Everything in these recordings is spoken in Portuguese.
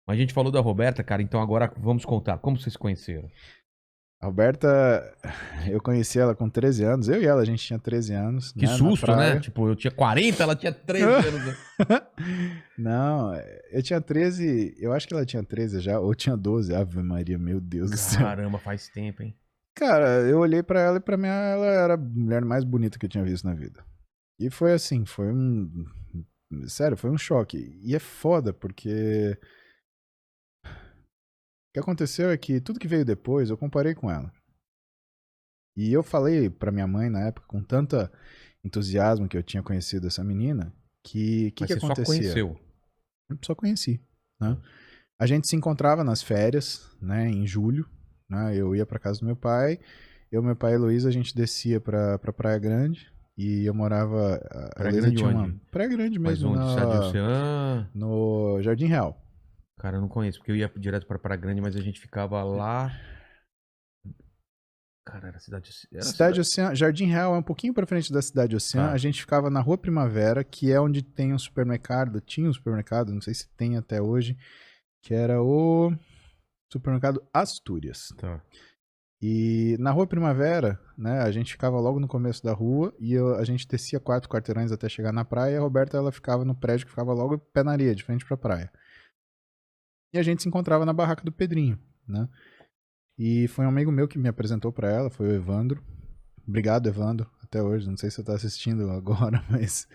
Mas a gente falou da Roberta, cara, então agora vamos contar. Como vocês se conheceram? A Roberta, eu conheci ela com 13 anos. Eu e ela, a gente tinha 13 anos, Que né, na susto, né? praia. Tipo, eu tinha 40, ela tinha 13 anos. Né? Não, eu tinha 13, eu acho que ela tinha 13 já, ou tinha 12. Ave Maria, meu Deus do céu. Caramba, faz tempo, hein? Cara, eu olhei pra ela e pra mim ela era a mulher mais bonita que eu tinha visto na vida. E foi assim, foi um... Sério, foi um choque. E é foda, porque... O que aconteceu é que tudo que veio depois, eu comparei com ela. E eu falei pra minha mãe na época, com tanta entusiasmo que eu tinha conhecido essa menina, que Mas que você só acontecia? conheceu. Eu só conheci, né? A gente se encontrava nas férias, né, em julho, né? Eu ia pra casa do meu pai, meu pai e a Heloísa, a gente descia pra Praia Grande, e eu morava... A Praia Heloísa Grande tinha onde? uma... Praia Grande Mas mesmo, onde? Cidade do Oceano? no Jardim Real. Cara, eu não conheço, porque eu ia direto pra Praia Grande, mas a gente ficava lá. Cara, era cidade. Era Cidade cidade. Oceano, Jardim Real é um pouquinho pra frente da Cidade Oceano. A Tá. gente ficava na Rua Primavera, que é onde tem um supermercado, tinha um supermercado, não sei se tem até hoje, que era o supermercado Astúrias. Tá. E na Rua Primavera, né, a gente ficava logo no começo da rua e a gente descia 4 quarteirões até chegar na praia, e a Roberta ela ficava no prédio que ficava logo pé na areia, de frente pra praia. E a gente se encontrava na barraca do Pedrinho, né? E foi um amigo meu que me apresentou pra ela, foi o Evandro. Obrigado, Evandro, até hoje. Não sei se você tá assistindo agora, mas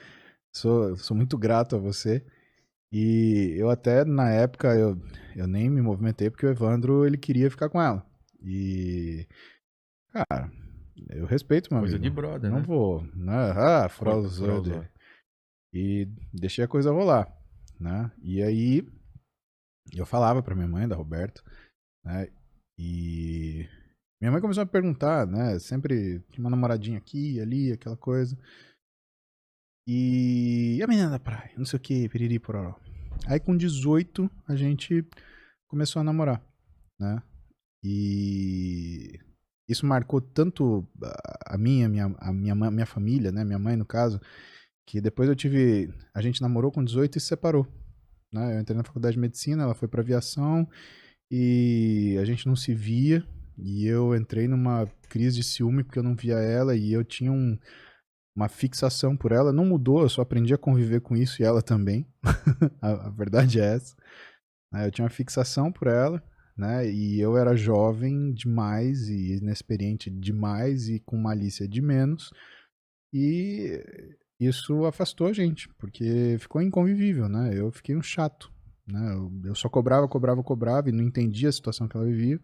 sou muito grato a você. E eu até, na época, eu nem me movimentei porque o Evandro, ele queria ficar com ela. E, cara, eu respeito, meu Coisa amigo. de brother, Não né? vou, né? Fraude. E deixei a coisa rolar, né? E aí, eu falava pra minha mãe, da Roberta, né? E minha mãe começou a me perguntar, né? Sempre tinha uma namoradinha aqui, ali, aquela coisa. E a menina da praia, não sei o que, piriri pororó. Aí com 18 a gente começou a namorar, né? E isso marcou tanto a minha família, né? Minha mãe, no caso, que depois eu tive... A gente namorou com 18 e se separou, né? Eu entrei na faculdade de medicina, ela foi pra aviação e a gente não se via. E eu entrei numa crise de ciúme porque eu não via ela e eu tinha uma fixação por ela. Não mudou, eu só aprendi a conviver com isso e ela também. A verdade é essa. Eu tinha uma fixação por ela, né? E eu era jovem demais e inexperiente demais e com malícia de menos. E isso afastou a gente, porque ficou inconvivível, né? Eu fiquei um chato, né? Eu só cobrava e não entendia a situação que ela vivia.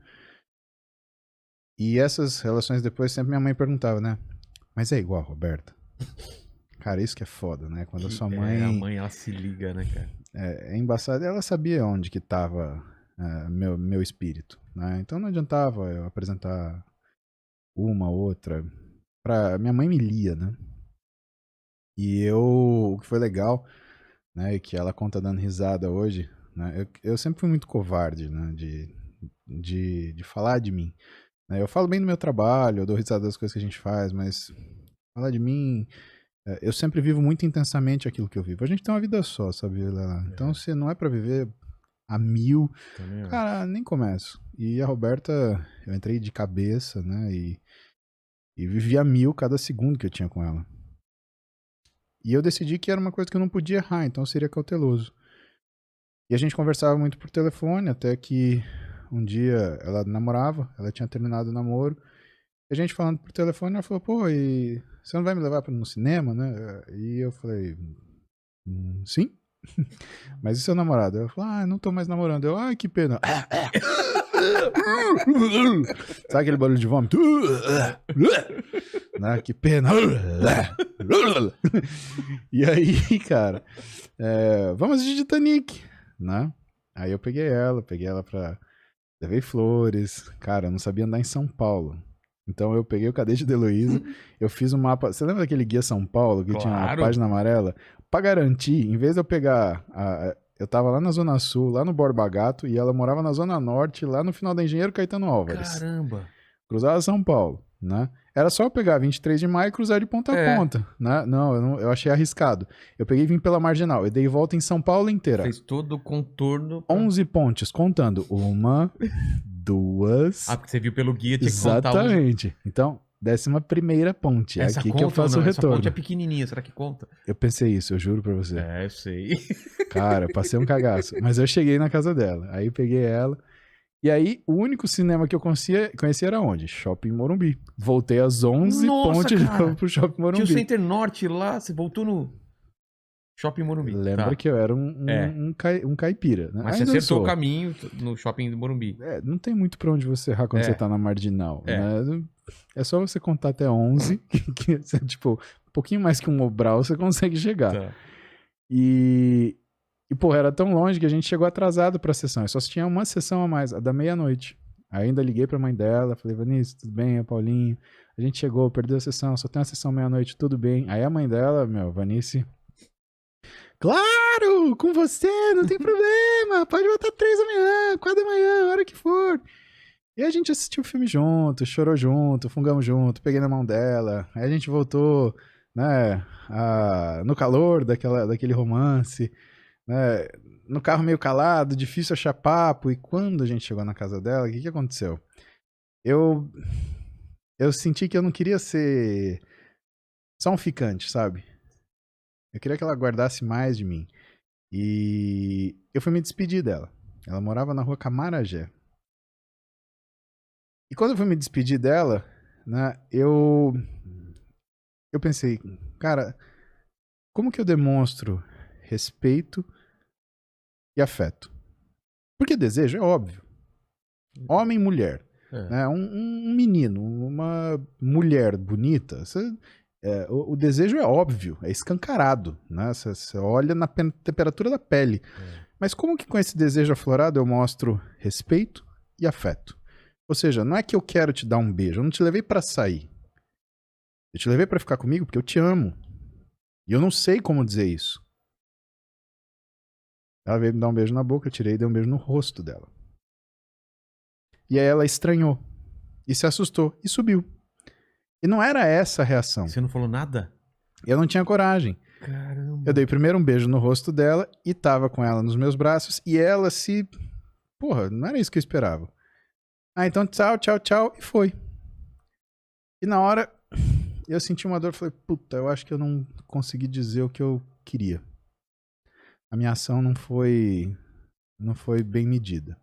E essas relações depois sempre minha mãe perguntava, né? Mas é igual a Roberta? Cara, isso que é foda, né? Quando a Que sua é, a mãe mãe, ela se liga, né, cara? é embaçada, ela sabia onde que tava meu espírito, né? Então não adiantava eu apresentar uma, outra. Minha mãe me lia, né? E o que foi legal, né? E que ela conta dando risada hoje, né? Eu sempre fui muito covarde, né? De falar de mim. Né? Eu falo bem do meu trabalho, eu dou risada das coisas que a gente faz, mas falar de mim... Eu sempre vivo muito intensamente aquilo que eu vivo. A gente tem uma vida só, sabe, Lela? Então, se não é pra viver a 1000, Também acho. cara, nem começo. E a Roberta, eu entrei de cabeça, né? E vivi a 1000 cada segundo que eu tinha com ela. E eu decidi que era uma coisa que eu não podia errar, então eu seria cauteloso. E a gente conversava muito por telefone, até que um dia ela namorava, ela tinha terminado o namoro. E a gente falando por telefone, ela falou, pô, e você não vai me levar no cinema, né? E eu falei, sim. Mas e seu namorado? Eu falei, não tô mais namorando. Eu, ai, que pena. Sabe aquele barulho de vômito? Né? Que pena. E aí, cara, vamos de Titanic, né? Aí eu peguei ela pra... Levei flores. Cara, eu não sabia andar em São Paulo. Então eu peguei o cadete da Heloísa, eu fiz um mapa... Você lembra daquele guia São Paulo que tinha uma Claro. página amarela? Pra garantir, em vez de eu pegar... eu tava lá na Zona Sul, lá no Borba Gato, e ela morava na Zona Norte, lá no final da Engenheiro Caetano Álvares. Caramba. Cruzava São Paulo, né? Era só eu pegar 23 de maio e cruzar de ponta a ponta, né? Não, eu achei arriscado. Eu peguei e vim pela Marginal. Eu dei volta em São Paulo inteira. Fez todo o contorno. 11 pontes, contando. 1, 2... Ah, porque você viu pelo guia, tinha que contar os... Exatamente. Então, 11ª ponte. É Essa aqui conta que eu faço ou o não? retorno. Essa ponte é pequenininha, será que conta? Eu pensei isso, eu juro pra você. É, eu sei. Cara, eu passei um cagaço. Mas eu cheguei na casa dela. Aí peguei ela. E aí, o único cinema que eu conhecia era onde? Shopping Morumbi. Voltei às 11 Nossa, pontes de cara. novo pro Shopping Morumbi. Tinha o Center Norte lá, você voltou no Shopping Morumbi. Lembra Tá. que eu era um caipira, né? Mas você Ainda acertou sou. o caminho no Shopping do Morumbi. É, não tem muito pra onde você errar quando você tá na Marginal, né? É só você contar até 11, que tipo, um pouquinho mais que um Mobral você consegue chegar. Tá. E, pô, era tão longe que a gente chegou atrasado pra sessão. Eu só tinha uma sessão a mais, a da meia-noite. Aí ainda liguei pra mãe dela, falei, Vanessa, tudo bem? É Paulinho. A gente chegou, perdeu a sessão, só tem uma sessão meia-noite, tudo bem. Aí a mãe dela, Vanice... Claro, com você, não tem problema. Pode voltar 3 da manhã, 4 da manhã, a hora que for. E a gente assistiu o filme junto, chorou junto, fungamos junto, peguei na mão dela. Aí a gente voltou, né, no calor daquele romance, né, no carro meio calado, difícil achar papo. E quando a gente chegou na casa dela, o que aconteceu? Eu senti que eu não queria ser só um ficante, sabe? Eu queria que ela guardasse mais de mim. E eu fui me despedir dela. Ela morava na rua Camarajé. E quando eu fui me despedir dela, né, eu pensei, cara, como que eu demonstro respeito e afeto? Porque desejo é óbvio. Homem e mulher. Né, um menino, uma mulher bonita, o desejo é óbvio, é escancarado, né? Você olha na temperatura da pele. Mas como que com esse desejo aflorado eu mostro respeito e afeto? Ou seja, não é que eu quero te dar um beijo, eu não te levei pra sair. Eu te levei pra ficar comigo porque eu te amo. E eu não sei como dizer isso. Ela veio me dar um beijo na boca, eu tirei e dei um beijo no rosto dela. E aí ela estranhou. E se assustou. E subiu. E não era essa a reação. Você não falou nada? Eu não tinha coragem. Caramba. Eu dei primeiro um beijo no rosto dela e tava com ela nos meus braços e ela se... Porra, não era isso que eu esperava. Ah, então tchau, tchau, tchau. E foi. E na hora eu senti uma dor e falei, puta, eu acho que eu não consegui dizer o que eu queria. A minha ação não foi bem medida.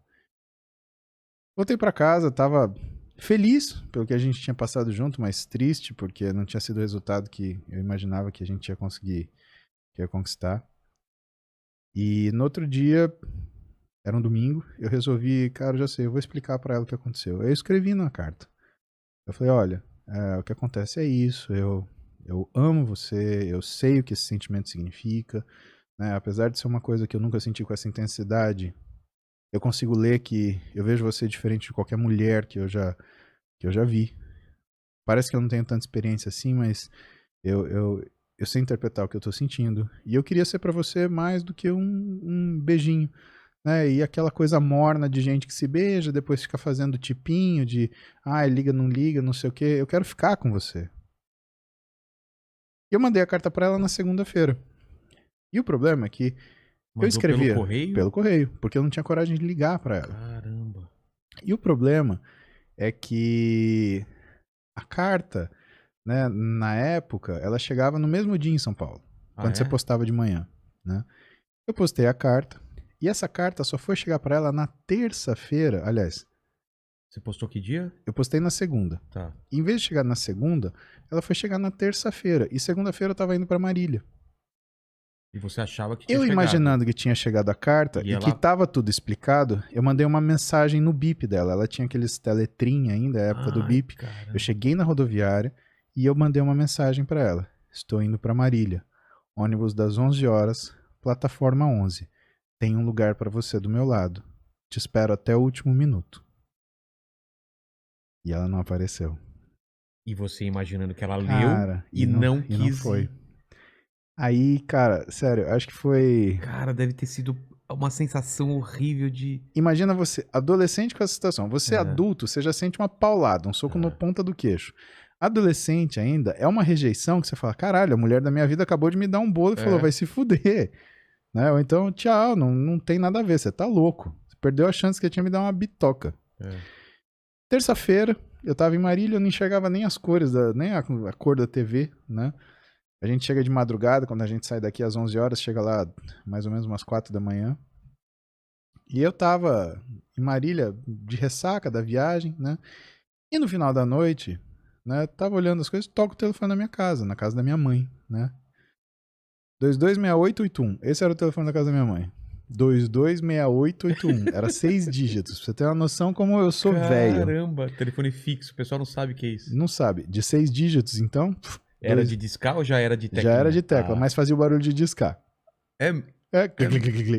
Voltei pra casa, tava feliz pelo que a gente tinha passado junto, mas triste porque não tinha sido o resultado que eu imaginava que a gente ia conseguir, que ia conquistar. E no outro dia, era um domingo, eu resolvi, cara, já sei, eu vou explicar pra ela o que aconteceu. Eu escrevi na carta. Eu falei, olha, o que acontece é isso, eu amo você, eu sei o que esse sentimento significa, né? Apesar de ser uma coisa que eu nunca senti com essa intensidade, eu consigo ler que eu vejo você diferente de qualquer mulher que eu já vi. Parece que eu não tenho tanta experiência assim, mas eu sei interpretar o que eu tô sentindo. E eu queria ser pra você mais do que um beijinho, né? E aquela coisa morna de gente que se beija, depois fica fazendo tipinho de liga, não sei o quê. Eu quero ficar com você. E eu mandei a carta pra ela na segunda-feira. E o problema é que eu escrevia pelo correio, porque eu não tinha coragem de ligar pra ela. Caramba. E o problema é que a carta, né, na época, ela chegava no mesmo dia em São Paulo, quando você postava de manhã, né? Eu postei a carta, e essa carta só foi chegar pra ela na terça-feira, aliás. Você postou que dia? Eu postei na segunda. Tá. E em vez de chegar na segunda, ela foi chegar na terça-feira, e segunda-feira eu tava indo pra Marília. E você achava que tinha chegado. Imaginando que tinha chegado a carta e que tava tudo explicado, eu mandei uma mensagem no bip dela. Ela tinha aqueles teletrim ainda, a época do bip. Caramba. Eu cheguei na rodoviária e eu mandei uma mensagem pra ela. Estou indo pra Marília. Ônibus das 11 horas, plataforma 11. Tem um lugar pra você do meu lado. Te espero até o último minuto. E ela não apareceu. E você imaginando que ela Cara, leu e não quis. E não foi. Aí, cara, sério, acho que foi... Cara, deve ter sido uma sensação horrível de... Imagina você, adolescente com essa situação. Você adulto, você já sente uma paulada, um soco na ponta do queixo. Adolescente ainda é uma rejeição que você fala, caralho, a mulher da minha vida acabou de me dar um bolo e falou, vai se fuder. Né? Ou então, tchau, não tem nada a ver, você tá louco. Você perdeu a chance que tinha me dar uma bitoca. Terça-feira, eu tava em Marília, eu não enxergava nem as cores, nem a cor da TV, né? A gente chega de madrugada, quando a gente sai daqui às 11 horas, chega lá mais ou menos umas 4 da manhã. E eu tava em Marília de ressaca da viagem, né? E no final da noite, né? Tava olhando as coisas, toco o telefone na minha casa, na casa da minha mãe, né? 226881. Esse era o telefone da casa da minha mãe. 226881. Era 6 dígitos. Pra você ter uma noção como eu sou velho. Caramba, telefone fixo. O pessoal não sabe o que é isso. Não sabe. De 6 dígitos, então... Era de discar ou já era de tecla? Já era de tecla, mas fazia o barulho de discar.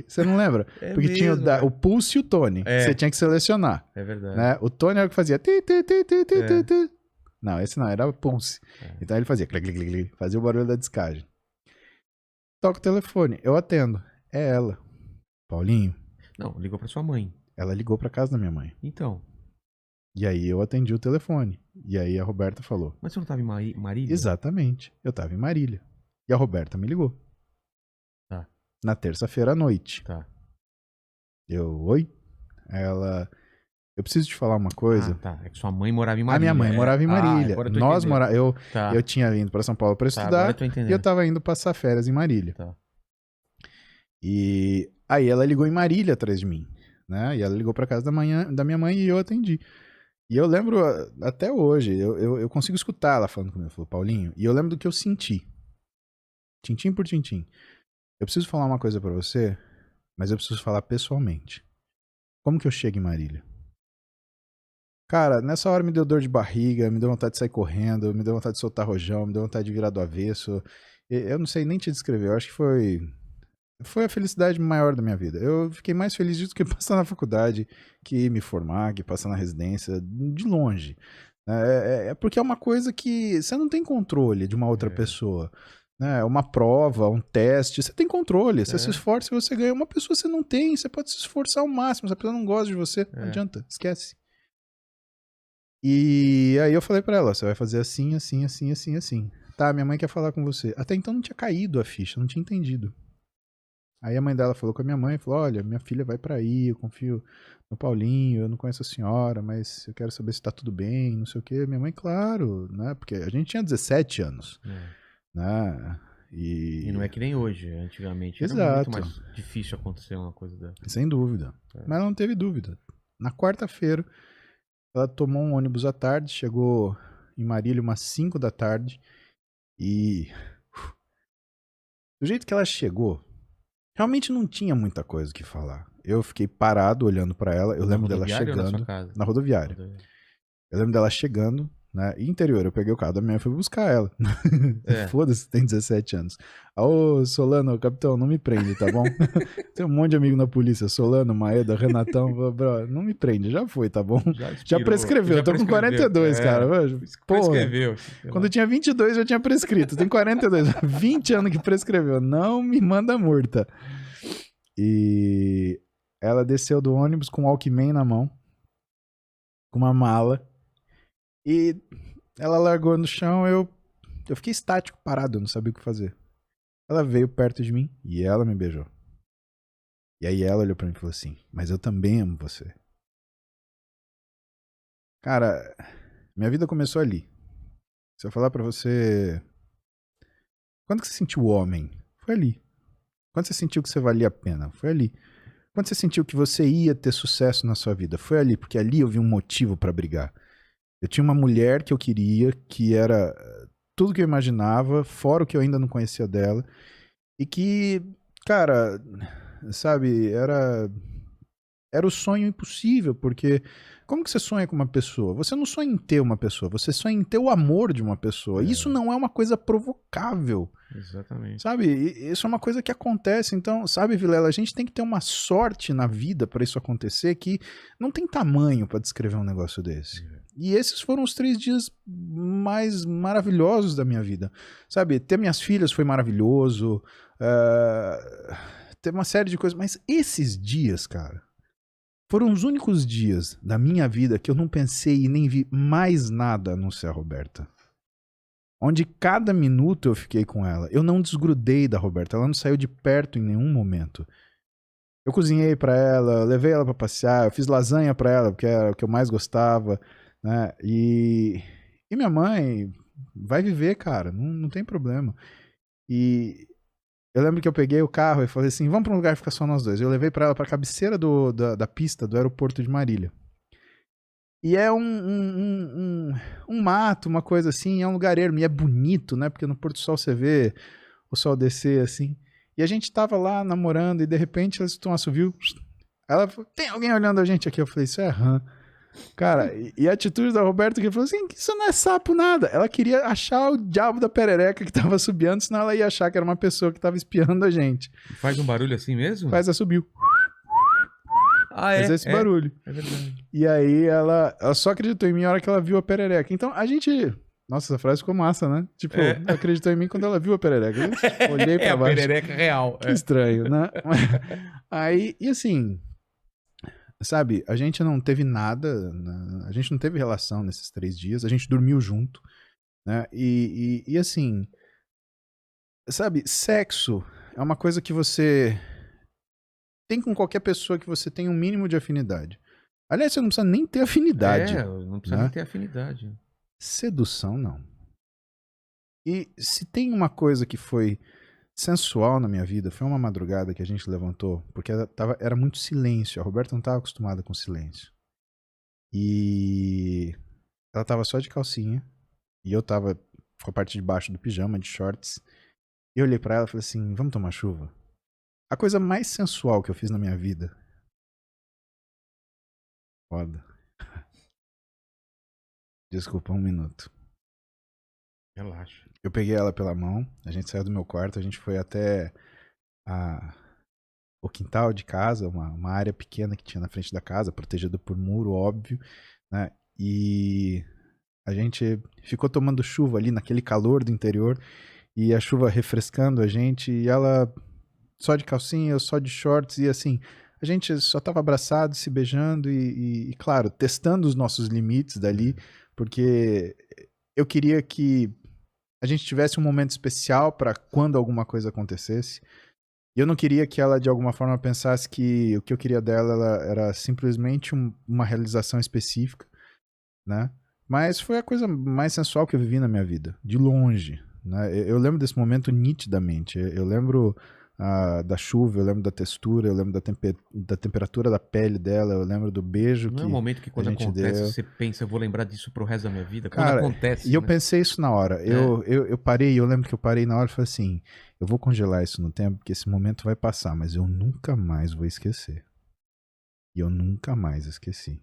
Você não lembra? Porque mesmo, tinha o Pulse e o Tone. Você tinha que selecionar. É verdade. Né? O Tone era o que fazia... Não, esse não. Era o Pulse. Então ele fazia... Fazia o barulho da discagem. Toca o telefone. Eu atendo. É ela. Paulinho. Não, ligou pra sua mãe. Ela ligou pra casa da minha mãe. Então. E aí eu atendi o telefone. E aí a Roberta falou. Mas você não tava em Marília? Exatamente. Eu tava em Marília. E a Roberta me ligou. Tá. Na terça-feira à noite. Tá. Oi? Ela... Eu preciso te falar uma coisa. Ah, tá. É que sua mãe morava em Marília. A minha mãe morava em Marília. Nós morávamos... Eu tinha vindo pra São Paulo pra estudar. E eu tava indo passar férias em Marília. Tá. E aí ela ligou em Marília atrás de mim. Né? E ela ligou pra casa da minha mãe e eu atendi. E eu lembro até hoje, eu consigo escutar ela falando comigo. Ela falou, Paulinho, e eu lembro do que eu senti. Tintim por tintim. Eu preciso falar uma coisa pra você, mas eu preciso falar pessoalmente. Como que eu chego em Marília? Cara, nessa hora me deu dor de barriga, me deu vontade de sair correndo, me deu vontade de soltar rojão, me deu vontade de virar do avesso. Eu não sei nem te descrever, eu acho que foi a felicidade maior da minha vida. Eu fiquei mais feliz disso que passar na faculdade, que me formar, que passar na residência, de longe. É porque é uma coisa que você não tem controle de uma outra pessoa. Né? Uma prova, um teste, você tem controle. Você se esforça e você ganha. Uma pessoa você não tem, você pode se esforçar ao máximo. Se a pessoa não gosta de você, não adianta, esquece. E aí eu falei pra ela, você vai fazer assim, assim, assim, assim, assim. Tá, minha mãe quer falar com você. Até então não tinha caído a ficha, não tinha entendido. Aí a mãe dela falou com a minha mãe, falou, olha, minha filha vai pra aí, eu confio no Paulinho, eu não conheço a senhora, mas eu quero saber se tá tudo bem, não sei o quê. Minha mãe, claro, né? Porque a gente tinha 17 anos, né? E não é que nem hoje, antigamente. Era muito mais difícil acontecer uma coisa dessa. Sem dúvida. Mas ela não teve dúvida. Na quarta-feira, ela tomou um ônibus à tarde, chegou em Marília umas 5 da tarde e do jeito que ela chegou, realmente não tinha muita coisa o que falar. Eu fiquei parado olhando pra ela, eu lembro dela chegando na rodoviária. Eu lembro dela chegando, né? E interior, eu peguei o carro da minha mãe e fui buscar ela. Foda-se, tem 17 anos. Ô, Solano, capitão, não me prende, tá bom? Tem um monte de amigo na polícia, Solano, Maeda, Renatão, bro, não me prende, já foi, tá bom? Já prescreveu, eu tô com 42, cara. Prescreveu. Quando eu tinha 22 já tinha prescrito, tem 42, 20 anos que prescreveu, não me manda multa. E ela desceu do ônibus com um Walkman na mão, com uma mala. E ela largou no chão, eu fiquei estático, parado, eu não sabia o que fazer. Ela veio perto de mim e ela me beijou. E aí ela olhou pra mim e falou assim, mas eu também amo você. Cara, minha vida começou ali. Se eu falar pra você... Quando que você sentiu homem? Foi ali. Quando você sentiu que você valia a pena? Foi ali. Quando você sentiu que você ia ter sucesso na sua vida? Foi ali, porque ali eu vi um motivo pra brigar. Eu tinha uma mulher que eu queria, que era tudo que eu imaginava, fora o que eu ainda não conhecia dela. E que, cara, sabe, era o sonho impossível, porque como que você sonha com uma pessoa? Você não sonha em ter uma pessoa, você sonha em ter o amor de uma pessoa. Isso não é uma coisa provocável. Exatamente. Sabe, isso é uma coisa que acontece. Então, sabe, Vilela, a gente tem que ter uma sorte na vida para isso acontecer que não tem tamanho para descrever um negócio desse. E esses foram os 3 dias mais maravilhosos da minha vida. Sabe, ter minhas filhas foi maravilhoso, ter uma série de coisas, mas esses dias, cara, foram os únicos dias da minha vida que eu não pensei e nem vi mais nada a não ser a Roberta. onde cada minuto eu fiquei com ela. Eu não desgrudei da Roberta, ela não saiu de perto em nenhum momento. Eu cozinhei pra ela, levei ela pra passear, eu fiz lasanha pra ela, porque era o que eu mais gostava, né? E minha mãe vai viver, cara, não tem problema. E eu lembro que eu peguei o carro e falei assim, vamos pra um lugar que fica só nós dois. Eu levei pra ela pra cabeceira da pista do aeroporto de Marília. E é um mato, uma coisa assim, é um lugar ermo, e é bonito, né? Porque no pôr do sol você vê o sol descer, assim. E a gente tava lá namorando e de repente ela escutou um assovio. Ela falou, tem alguém olhando a gente aqui? Eu falei, isso é rã. Cara, e a atitude da Roberta que falou assim, isso não é sapo nada. Ela queria achar o diabo da perereca que tava subiando, senão ela ia achar que era uma pessoa que tava espiando a gente. Faz um barulho assim mesmo? Faz assobio. Ah, é? Faz esse barulho. É verdade. E aí ela só acreditou em mim na hora que ela viu a perereca. Então a gente... Nossa, essa frase ficou massa, né? Tipo, acreditou em mim quando ela viu a perereca. Eu olhei pra É a baixo. perereca real. Que estranho, né? Aí, e assim, sabe, a gente não teve nada, a gente não teve relação nesses 3 dias, a gente dormiu junto, né? E assim, sabe, sexo é uma coisa que você tem com qualquer pessoa que você tem um mínimo de afinidade. Aliás, você não precisa nem ter afinidade. Não precisa né? nem ter afinidade. Sedução, não. E se tem uma coisa que foi sensual na minha vida, foi uma madrugada que a gente levantou, porque era muito silêncio. A Roberta não estava acostumada com silêncio. E ela estava só de calcinha, e eu estava com a parte de baixo do pijama, de shorts. E eu olhei pra ela e falei assim, vamos tomar chuva? A coisa mais sensual que eu fiz na minha vida. Foda. Desculpa, 1 minuto. Relaxa. Eu peguei ela pela mão, a gente saiu do meu quarto, a gente foi até o quintal de casa, uma área pequena que tinha na frente da casa, protegida por muro, óbvio, né? E a gente ficou tomando chuva ali naquele calor do interior, e a chuva refrescando a gente, e ela só de calcinha, eu só de shorts, e assim, a gente só tava abraçado, se beijando e claro, testando os nossos limites dali, porque eu queria que a gente tivesse um momento especial para quando alguma coisa acontecesse. E eu não queria que ela, de alguma forma, pensasse que o que eu queria dela era simplesmente uma realização específica, né? Mas foi a coisa mais sensual que eu vivi na minha vida, de longe, né? Eu lembro desse momento nitidamente. Eu lembro da chuva, eu lembro da textura, eu lembro da temperatura da pele dela, eu lembro do beijo Não que é um momento que quando a gente acontece deu. você pensa, eu vou lembrar disso pro resto da minha vida? Cara, Quando acontece, e eu né? pensei isso na hora. Eu parei, eu lembro que eu parei na hora e falei assim, eu vou congelar isso no tempo, porque esse momento vai passar, mas eu nunca mais vou esquecer. E eu nunca mais esqueci.